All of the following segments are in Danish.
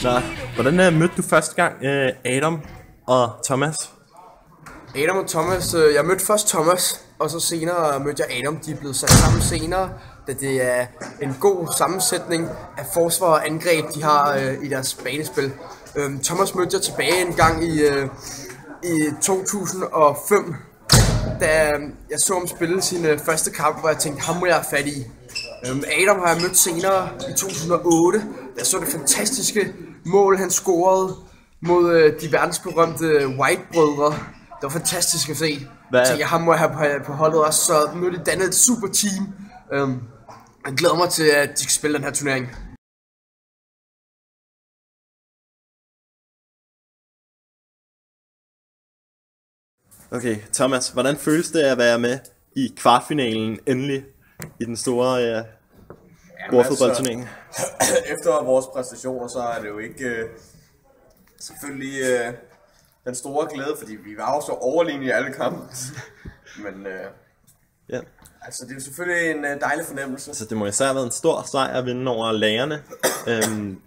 Nå, hvordan mødte du første gang Adam og Thomas? Adam og Thomas, jeg mødte først Thomas, og så senere mødte jeg Adam. De er blevet sat sammen senere, da det er en god sammensætning af forsvar og angreb, de har i deres banespil. Thomas mødte jeg tilbage en gang i 2005, da jeg så ham spille sin første kamp, hvor jeg tænkte, ham må jeg have fat i. Adam har jeg mødt senere i 2008, da jeg så det fantastiske mål, han scorede mod de verdensberømte White-brødre. Det var fantastisk at se. Jeg tænkte, ham må jeg have på holdet også, så nu er de dannet et super team. Jeg glæder mig til, at de skal spille den her turnering. Okay, Thomas, hvordan føles det at være med i kvartfinalen endelig i den store bordfodboldturnering? Efter vores præstationer, så er det jo ikke selvfølgelig den store glæde, fordi vi var jo så overlegne i alle kampe. Men ja. Altså, det er jo selvfølgelig en dejlig fornemmelse. Altså, det må især have været en stor sejr at vinde over lagerne.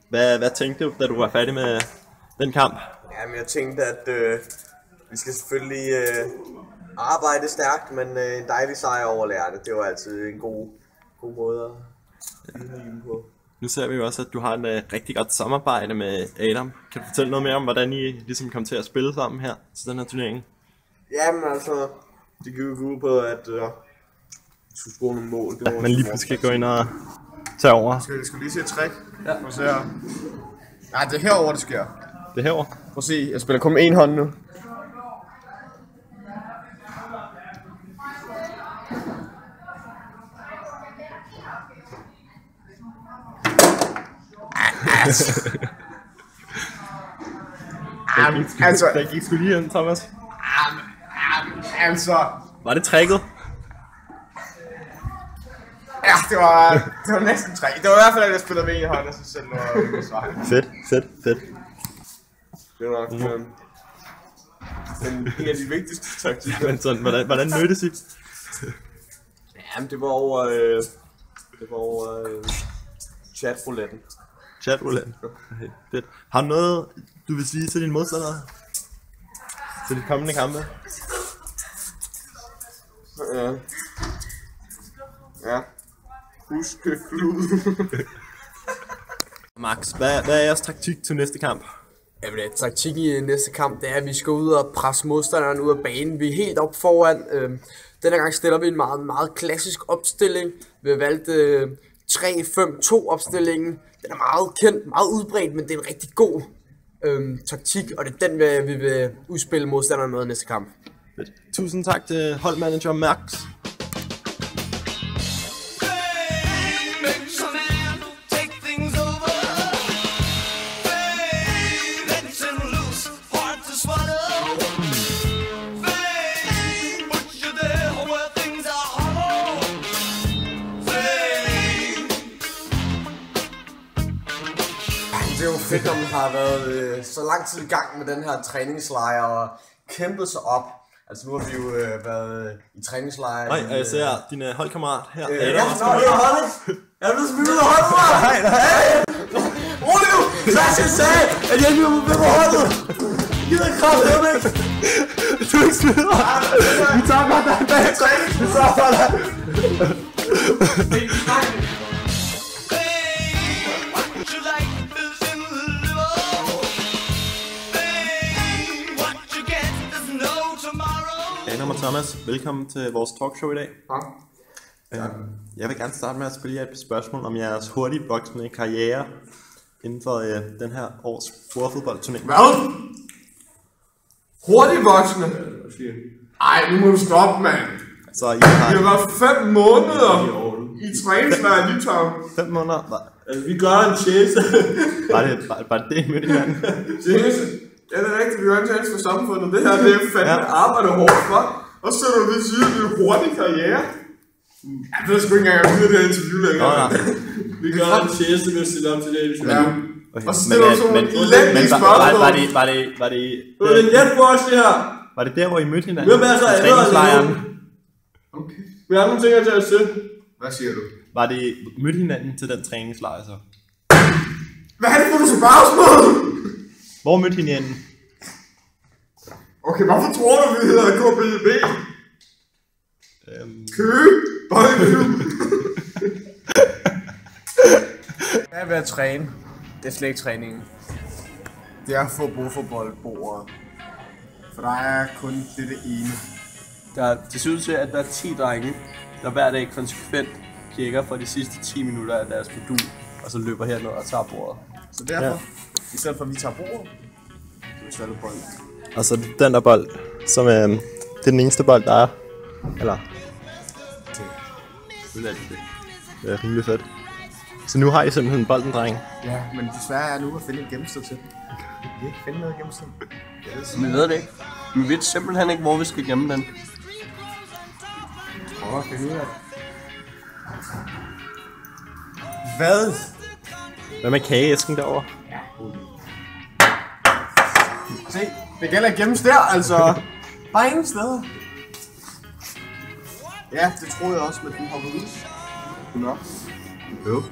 Hvad tænkte du, da du var færdig med den kamp? Jamen, jeg tænkte, at vi skal selvfølgelig arbejde stærkt, men en dejlig sejr over lærerne, det var altid en god måde at vinde på. Nu ser vi jo også, at du har et rigtig godt samarbejde med Adam. Kan du fortælle noget mere om, hvordan I ligesom kom til at spille sammen her til den her turnering? Jamen altså, det gik jo ud på, at vi skulle score nogle mål. Ja, man lige pludselig skal gå ind og tage over. Skal lige se et trick? Ja. Prøv at se her. Nej, det er herover det sker. Det er herover. Prøv at se, jeg spiller kun med en hånd nu. Det gik sgu lige ind, Thomas. Altså. Var det tricket? Ja, det var næsten trick. Det var i hvert fald, at jeg spillede med en hånd, og så selv noget svar. Fedt. Det var nok en af de vigtigste taktikker. Men sådan, hvordan mødtes I? Jamen, det var over chatrouletten. Chatrouletten? Okay, fedt. Har du noget, du vil sige til dine modstandere? Til de kommende kampe? Ja. Husk klud. Max, hvad er jeres taktik til næste kamp? Jamen, taktik i næste kamp, det er, at vi skal ud og presse modstanderen ud af banen. Vi er helt op foran. Denne gang stiller vi en meget, meget klassisk opstilling. Vi har valgt 3-5-2 opstillingen. Den er meget kendt, meget udbredt, men det er en rigtig god taktik, og det er den, vi vil udspille modstanderen med næste kamp. Tusind tak til holdmanager Max. Det er jo fedt, når man har været så lang tid i gang med den her træningslejr og kæmpet sig op. Altså nu har vi jo været i træningslejr. Nej, jeg ser din holdkammerat her. Ja, det er holdet. Jeg er blevet smidt ud af holdet, mig! Nej! Rolig nu! Sebastian sagde, at jeg ikke vil på holdet! Gider kraftedeme ikke! Du er ikke smidt ud! Vi tager godt dig bag træning! Vi tager for dig! Adam og Thomas, velkommen til vores talkshow i dag. Jeg vil gerne starte med at stille jer et spørgsmål om jeres hurtigvoksende karriere inden for den her års bordfodboldturnering. Hvad? Hurtigvoksende? Ej, nu må du stoppe, mand. Så I har... Det var 5 måneder i træningslejr i Litauen. 5 måneder? Altså, vi gør en tjeneste. Var det det, I mødte hinanden? Tjeneste? Ja, det er rigtigt, vi gør en tjeneste for samfundet. Det her, det er fandme arbejde hårdt for. Og så er du ved at sige, at det er en hurtig karriere. Jeg ved sgu ikke engang, at jeg ved det her interview længere. Vi gør en tjeneste ved at stille om til det interview. Ja. Okay, Og så stiller du sådan en elendig spørgsmål. Var det... Det er en hjælp for os, det her. Var det der, hvor I mødte hinanden? Hvem er så træningslejren? Okay. Vi har nogle ting at tage os til. Hvad siger du? Var det mødte hinanden til den træningslejr så? Hvad er det for nogle spørgsmål? Hvor mødte hinanden? Okay, hvorfor tror du, vi hedder KBB? Køge? Jeg er ved at træne. Det er slet ikke træningen. Det er at få bordfodboldbordet. For der er kun det ene. Det ser ud til, at der er 10 drenge, der hver dag konsekvent kigger for de sidste 10 minutter af deres modul, og så løber herned og tager bordet. Så derfor, i stedet for at vi tager bordet, så vi spiller bold. Og så den der bold, som det er den eneste bold, der er. Eller? Det er rimelig fedt. Så nu har I simpelthen bolden, dreng. Ja, men desværre er nu at finde en gemmested til. Vi kan ikke finde noget gemmested. Vi ved det ikke. Vi ved simpelthen ikke, hvor vi skal gemme den. Prøv at finde ud af det. Hvad? Hvad med kageæsken derovre? Se, det gælder at gemmes der, altså. Bare ingen steder. Ja, det troede jeg også, men den hopper ud. Nå. Jo.